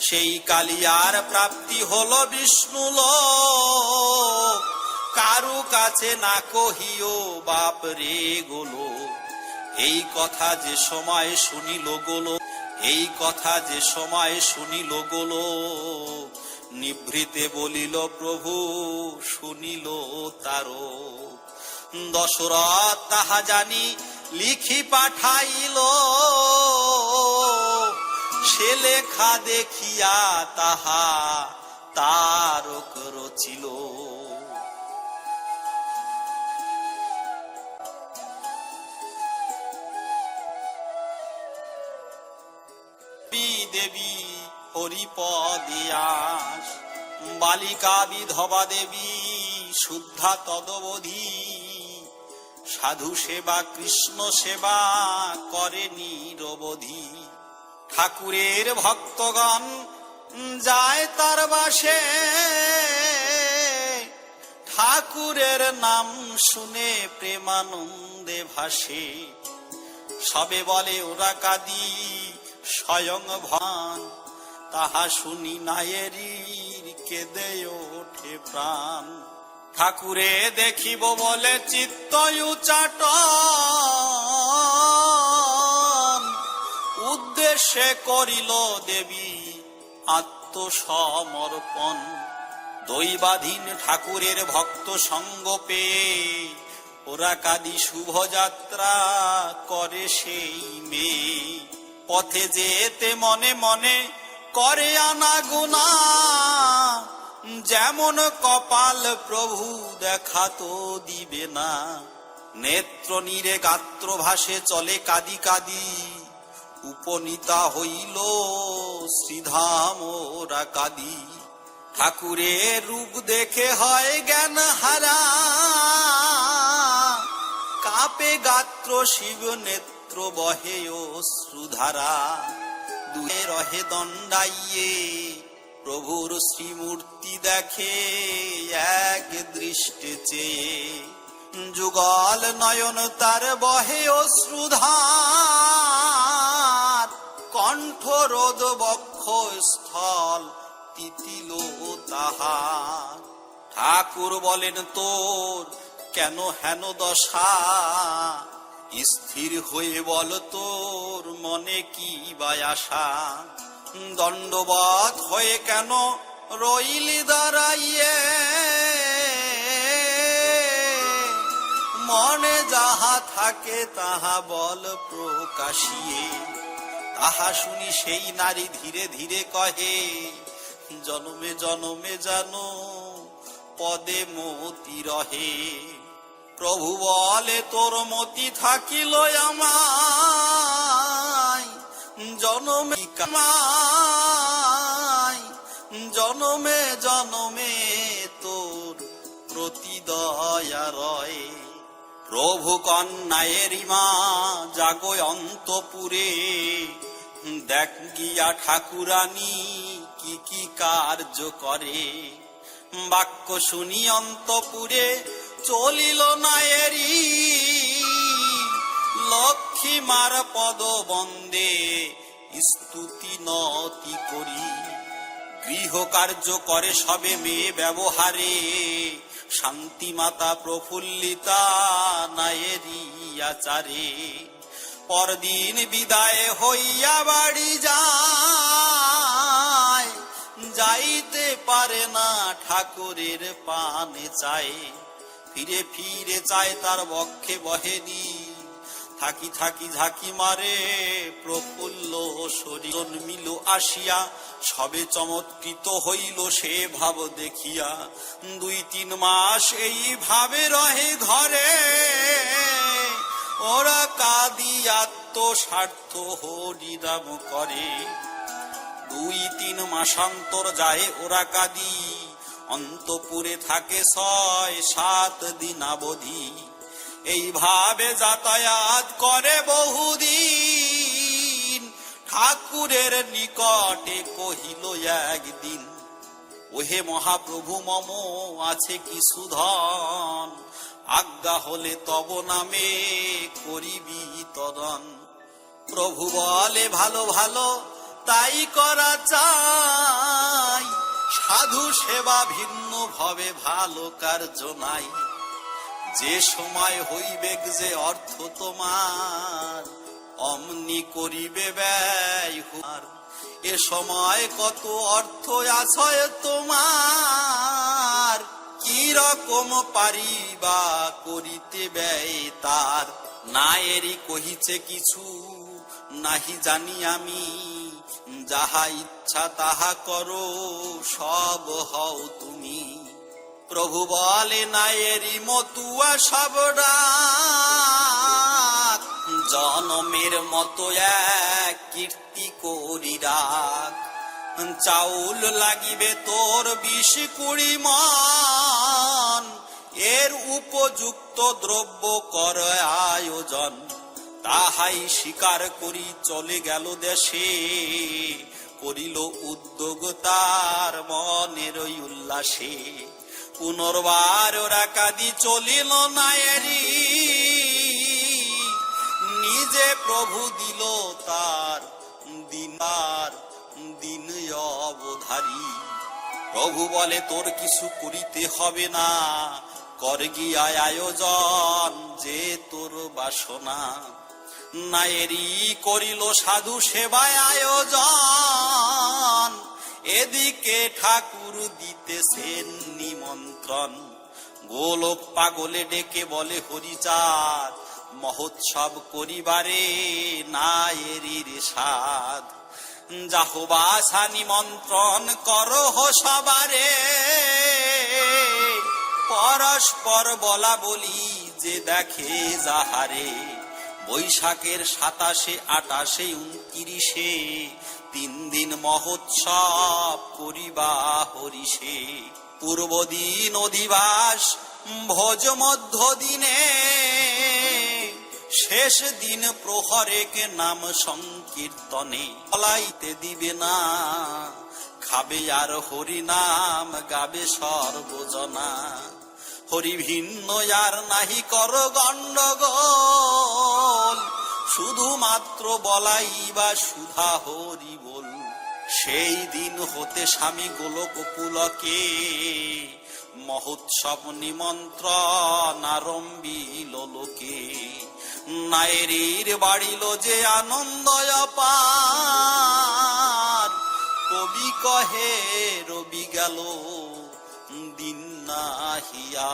সেই কালিয়ার প্রাপ্তি হলো বিষ্ণু লোক, কারু কাছে না কহিও বাপ রে গোলো। এই কথা যে সময় শুনিল গোলো, এই কথা যে সময় শুনিল গোলো, নিভৃতে বলিল প্রভু শুনিল তারো। দশরথ তাহা জানি লিখি পাঠাইল, সে লেখা দেখিয়া তাহা তারক রচিল। দেবী হরিপদে আস, বালিকা বিধবা দেবী শুদ্ধা তদবধি, সাধু সেবা কৃষ্ণ সেবা করে নিরবধি। ঠাকুরের ভক্তগণ যায় তার বাসে, ঠাকুরের নাম শুনে প্রেমানন্দে ভাসে। সবে বলে ওরা কাঁদি স্বয়ং ভান, তাহা শুনি নায়েরির কেঁদে ওঠে প্রাণ। ঠাকুরে দেখিব বলে চিত্ত উচ্চাটন, উদ্দেশ্যে করিল দেবী আত্মসমর্পণ। দৈবাধীন ঠাকুরের ভক্ত সঙ্গ পেয়ে, ওরা কাদি শুভযাত্রা করে সেই মেয়ে। পথে যেতে মনে মনে করে আনাগোনা, যেমন কপাল প্রভু দেখা তো দিবে না। নেত্র নীরে গাত্র ভাসে চলে কাদি কাদি, উপনীতা হইল শ্রীধাম ওরা কাদি। ঠাকুরের রূপ দেখে হয় জ্ঞান হারা, কাপে গাত্র শিব নেত্র বহে অশ্রুধারা। দুয়ে রহে দণ্ডাইয়ে প্রভুর শ্রীমূর্তি দেখে এক দৃষ্টে চেয়ে। যুগল নয়ন তার বহে অশ্রুধার, কণ্ঠ রোদ বক্ষ স্থল তিতিল তাহার। ঠাকুর বলেন তোর কেন হেন দশা, স্থির হয়ে বল তোর মনে কি বা আশা। দণ্ডবৎ হয়ে কেন রইলি দাঁড়াইয়ে, মনে যাহা থাকে তাহা বল প্রকাশিয়ে। তাহা শুনি সেই নারী ধীরে ধীরে কহে, জনমে জনমে জানো পদে মতি রহে। প্রভু বলে তোর মতি থাকিল আমায়, জনমে কামায়। জনমে জনমে তোর প্রতি দয়া রয়। প্রভু কন্যায়েরই মা জাগো অন্তপুরে, দেখ গিয়া ঠাকুরানী কি কি কার্য করে। বাক্য শুনি অন্তপুরে চলিল নায়েরি, লক্ষ্মী মার পদ বন্দে স্তুতি নতি করি। গৃহ কার্য করে সবে মেয়ে ব্যবহারে, শান্তি মাতা প্রফুল্লিতা নায়েরি আচারে। পরদিন বিদায় হইয়া বাড়ি যায়, যাইতে পারে না ঠাকুরের পানে চায়। ফিরে ফিরে চায় তার বক্ষে বহেনি, থাকি থাকি ঝাঁকি মারে প্রফুল্ল শরীর। জন্মিল আসিয়া সবে চমৎকৃত হইল সে ভাব দেখিয়া। 2-3 মাস এই ভাবে রহে ঘরে, ওরা কাদি আত্মস্বার্থ হরিনাম করে। 2-3 মাসান্তর যায় ওরা কাদি, অন্তপুরে থাকে 6-7 দিনাবধি। এইভাবে যাতায়াত করে বহুদিন। ঠাকুরের নিকটে কহিল একদিন, ওহে মহাপ্রভু মম আছে কিছু ধন, আজ্ঞা হলে তব নামে করিবি তদন। প্রভু বলে ভালো ভালো তাই করা চাই, সাধু সেবা ভিন্ন ভাবে ভালো কার্য নাই। যে সময় হইবে যে অর্থ তোমার, অমনি করিবে ব্যয়। এ সময় কত অর্থ আছয় তোমার, কি রকম পারিবা করিতে ব্যয় তার। নায়েরই কহিছে কিছু নাহি জানি আমি, যাহা ইচ্ছা তাহা করো সব হও তুমি। প্রভু বলে নায়েরই মতুয়া সব ডাক, জনমের মতো এক কীর্তি করি রাখ। চাউল লাগিবে তোর 20-20 মণ, এর উপযুক্ত দ্রব্য কর আয়োজন। তাহাই স্বীকার করি চলে গেল দেশে, করিল উদ্যোগ তার মনের উল্লাসে। পুনর্বার ওরা কাঁদি চলিল নায়েরি, নিজে প্রভু দিল তার দিন অবধারী। প্রভু বলে তোর কিছু করিতে হবে না, কর গিয়া আয়োজন যে তোর বাসনা। নায়েরি করিল সাধু সেবায় আয়োজন, এদিকে ঠাকুর দিতেছেন নিমন্ত্রণ। গোলক পাগলে ডেকে বলে হরিচাঁদ, মহোৎসব করিবারে নায়েরির সাধ। যাহো বাসা নিমন্ত্রণ করহ সবারে, পরস্পর বলা বলি যে দেখে যাহারে। বৈশাখের 27, 28, 29 3 দিন মহোৎসব করিবা হরিষে। পূর্বদিন অধিবাস ভোজ, মধ্য দিনে শেষ দিন প্রহরেক নাম সংকীর্তনে। বলাইতে দিবে না, খাবে আর হরি নাম গাবে সর্বজনা। হরি ভিন্ন আর নাহি কর গণ্ডগোল, শুধুমাত্র বলাইবা সুধা হরি বল। সেই দিন হতে স্বামী গোলক পুলকে, মহোৎসব নিমন্ত্রণ আরম্ভিল লোকে। নায়েরির বাড়িল যে আনন্দ অপার, কবি কহে রবি গেল দিন নাহিয়া।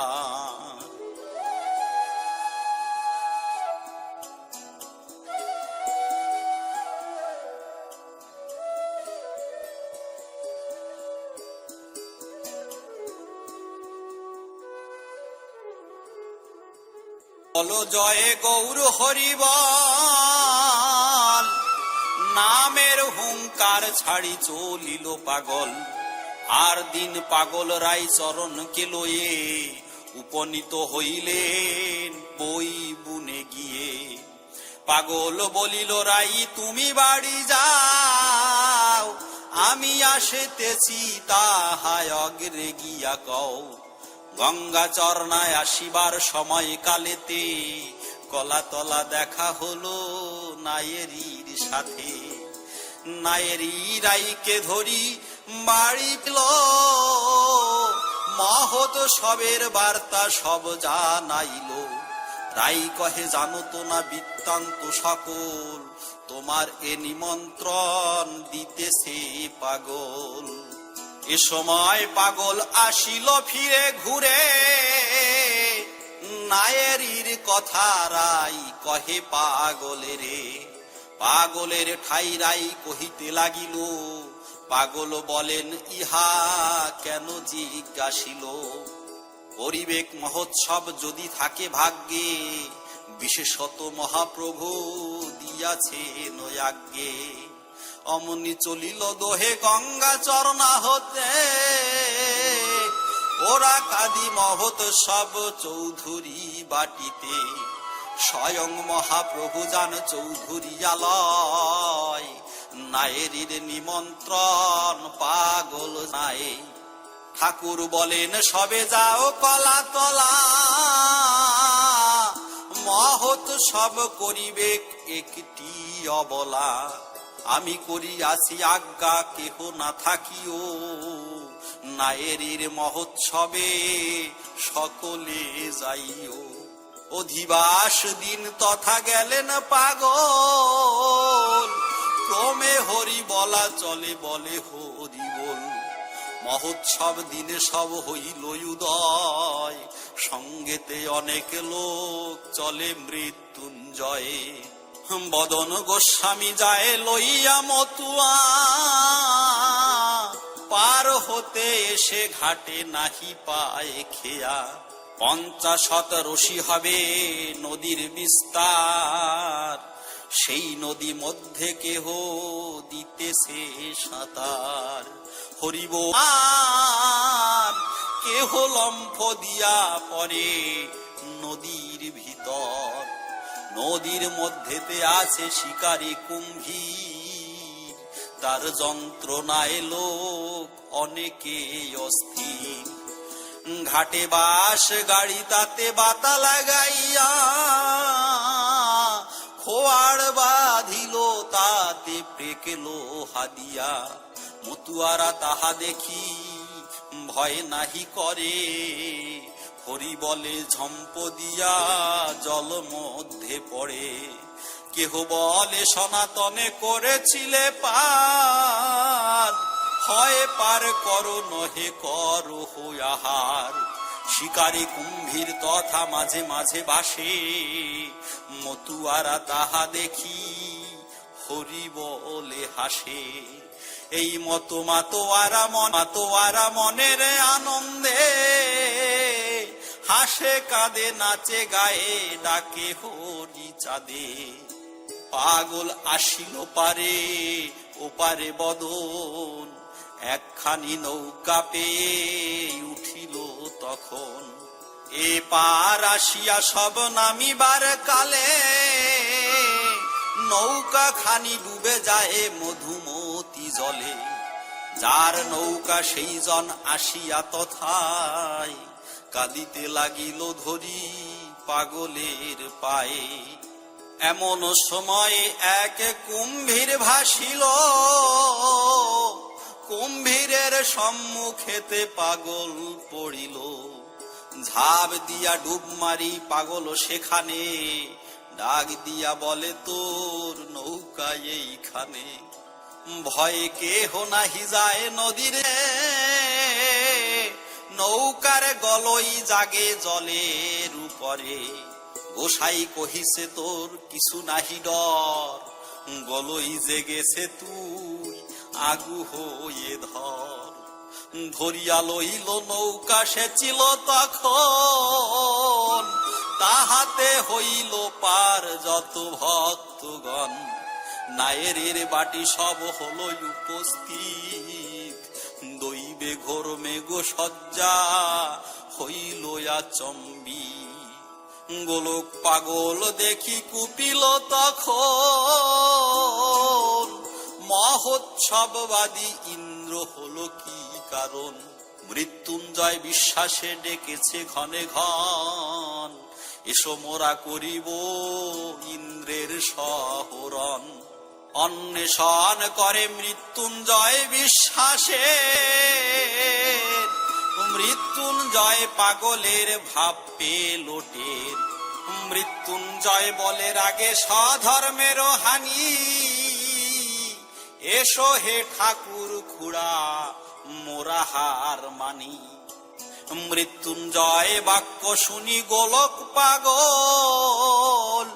বলো জয় গৌর হরিবল, নামের হুঙ্কার ছাড়ি চলিল পাগল। আর দিন পাগল রাই চরণ কে লয়ে, উপনীত হইলেন বই বুনে গিয়ে। পাগল বলিল রাই তুমি বাড়ি যাও, আমি আসিতেছি তাহাই অগ্রে গিয়া কও। গঙ্গা চরণায় আসিবার সময় কালেতে, কলাতলা দেখা হলো নায়েরির সাথে। নায়েরি রাইকে ধরি বাড়ি পেল, মহৎ সবের বার্তা সব জানাইল। রাই কহে জানো তো না বৃত্তান্ত সকল, তোমার এ নিমন্ত্রণ দিতেছে পাগল। এ সময় পাগল আসিল ফিরে ঘুরে, নায়েরির কথা রাই কহে পাগলেরে। পাগলের ঠাই রাই কহিতে লাগিল, পাগল বলেন ইহা কেন জিজ্ঞাসিল। পরিবেক মহোৎসব যদি থাকে ভাগ্যে, বিশেষত মহাপ্রভু দিয়াছেন আজ্ঞে। অমনি চলিল দোহে গঙ্গা চরণা হতে, ওরা কাদি মহোৎসব চৌধুরী বাটিতে। স্বয়ং মহাপ্রভু যান চৌধুরীয়ালয়, নায়েরির নিমন্ত্রণ পাগল নাই। ঠাকুর বলেন সবে যাও কলাতলা, মহোৎসব করিবে একটি অবলা। আমি করিয়াছি আজ্ঞা কেহ না থাকিও, নায়েরির মহোৎসবে সকলে যাইও। অধিবাস দিন তথা গেলেন পাগল, ক্রমে হরি বলা চলে বলে হরি বল। মহোৎসব দিনে সব হইল উদয়, সঙ্গেতে অনেক লোক চলে মৃত্যুঞ্জয়ে। বদন গোস্বামী যায় লইয়া মতুয়া, পার হতে এসে ঘাটে নাহি পায় খেয়া। 50 রশি হবে নদীর বিস্তার, সেই নদী মধ্যে কেহ দিতেছে সাঁতার। হরিব আর কেহ লম্ফ দিয়া পড়ে নদীর ভিতর, নদীর মধ্যেতে আছে শিকারী কুম্ভীর। তার যন্ত্রণায় লোক অনেকে অস্থির। ঘাটে বাস গাড়ি তাতে বাতা লাগাইয়া, খোয়াড় বাঁধিল তাতে প্রেকেলো হাদিয়া। মতুয়ারা তাহা দেখি ভয় নাহি করে, হরি বলে ঝম্প দিয়া জল মধ্যে পড়ে। কেহ বলে সনাতনে করেছিলে পার, হয় পার করো নহে করো আহার। শিকারী কুম্ভীর তথা মাঝে মাঝে বাসে, মতুয়ারা তাহা দেখি হরি বলে হাসে। এই মতো মাতোয়ারা মনের আনন্দে, হাসে কাঁদে নাচে গায়ে ডাকে হরি চাঁদে। পাগল আসিল পারে ওপারে বদন, একখানি নৌকা পেয়ে উঠিল তখন। এ পার আসিয়া সব নামিবার কালে, নৌকা খানি ডুবে যায় মধুমতি জলে। যার নৌকা সেই জন আসিয়া তথায়, কাঁদিতে লাগিল ধরি পাগলের পায়ে। এমন সময় এক কুম্ভীর ভাসিল, কুম্ভীরের সম্মুখেতে পাগল পড়িল। ঝাঁপ দিয়া ডুব মারি পাগল সেখানে, ডাক দিয়া বলে তোর নৌকা এইখানে। ভয়ে কেহ নাহি যায় নদীরে, নৌকার গলই জাগে জলের উপরে। গোসাই কহিছে তোর কিছু নাহি ডর, গলই জেগেছে তুই আগু হয়ে ধর। ধরিয়া লইল নৌকা সেচিল তখন, তাহাতে হইল পার যত ভক্তগণ। নায়ের বাটি সব হলো উপস্থিত, দৈবে ঘোর মেঘ সজ্জা হইল আচম্বী। গোলক পাগল দেখি কুপিল তখন, মহোৎসববাদী ইন্দ্র হলো কি কারণ। মৃত্যুঞ্জয় বিশ্বাসে ডেকেছে ঘনে ঘন, এসো মোরা করিব ইন্দ্রের সহরণ। অন্বেষণ করে মৃত্যুঞ্জয় বিশ্বাসে, মৃত্যুঞ্জয় পাগলের ভাব পেল টের। মৃত্যুঞ্জয় বলে রাগে স্বধর্মের হানি, এসো হে ঠাকুর খুড়া মোরা হার মানি। মৃত্যুঞ্জয় বাক্য শুনি গোলক পাগল,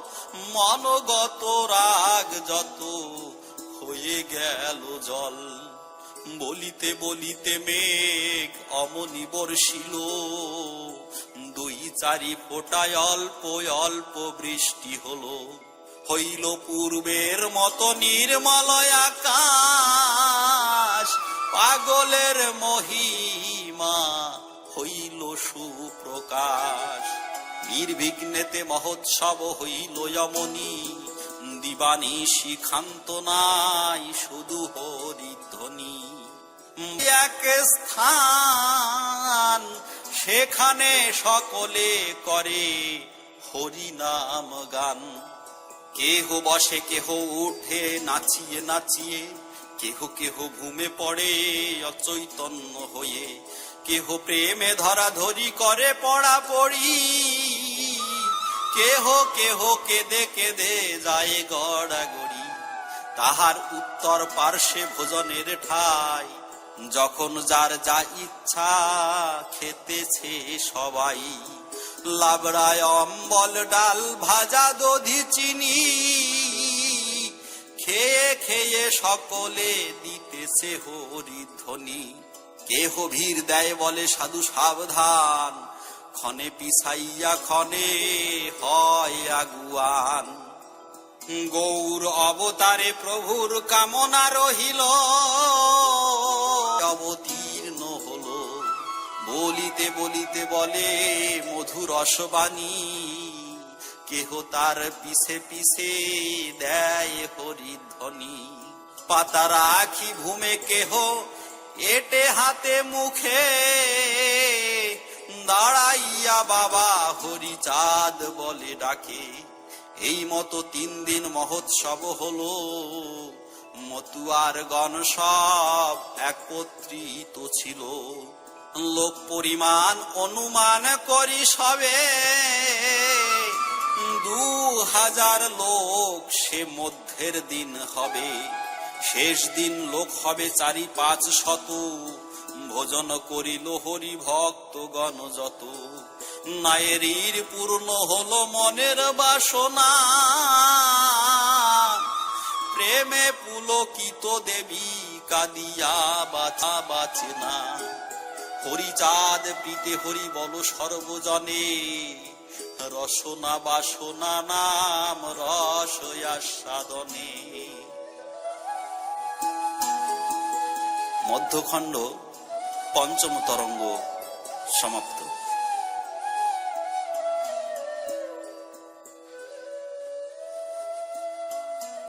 মনগত রাগ যত হয়ে গেল জল। বলিতে বলিতে মেঘ অমনি বর্ষিল, 2-4 ফোঁটায় অল্প অল্প বৃষ্টি হলো। হইল পূর্বের মতো নির্মল আকাশ, পাগলের মহিমা হইল সুপ্রকাশ। নির্বিঘ্নেতে মহোৎসব হইল যমনী, দিবানিশি ক্ষান্ত নাই শুধু হরিধ্বনি। এক স্থান সেখানে সকলে করে হরি নাম গান। কেহ বসে কেহ উঠে নাচিয়ে নাচিয়ে, কেহ কেহ ঘুমে পড়ে অচৈতন্য হয়ে। কেহ প্রেমে ধরাধরি করে পড়াপড়ি, কেহ কেহ কেঁদে কেঁদে যায় গড়াগড়ি, তাহার উত্তর পার্শ্বে ভোজনের ঠাই। যখন যার যা ইচ্ছা খেতেছে সবাই, লাবড়ায় অম্বল ডাল ভাজা দধি চিনি, খেয়ে খেয়ে সকলে দিতেছে হরিধ্বনি। কেহ ভিড় দেয় বলে সাধু সাবধান, ক্ষণে পিছাইয়া ক্ষণে হয় আগুয়ান। গৌর অবতারে প্রভুর কামনা রহিল, অবতীর্ণ হলো। বলিতে বলিতে বলে মধুর রসবাণী, কেহ তার পিছে পিছে দেয় হরিধ্বনি। পাতা রাখি ভূমে কেহ এটে হাতে মুখে, দাঁড়াইয়া বাবা হরিচাঁদ বলে ডাকে। এই মতো 3 দিন মহোৎসব হলো, মতুয়ার গণ সব একত্রিত ছিল। লোক পরিমাণ অনুমান করি সবে, 2000 লোক সে মধ্যের দিন হবে। শেষ দিন লোক হবে 4-5 শত, ভোজন করিল হরি ভক্তগণ যত। নায়েরির পূর্ণ হলো মনের বাসনা, প্রেমে পুলকিত দেবী কাঁদিয়া বাছা বাঁচে না। হরিচাঁদ প্রীতে হরি বল সর্বজনে, রসনা বাসনা নাম রস আস্বাদনে। মধ্যখণ্ড 5ম তরঙ্গ সমাপ্ত।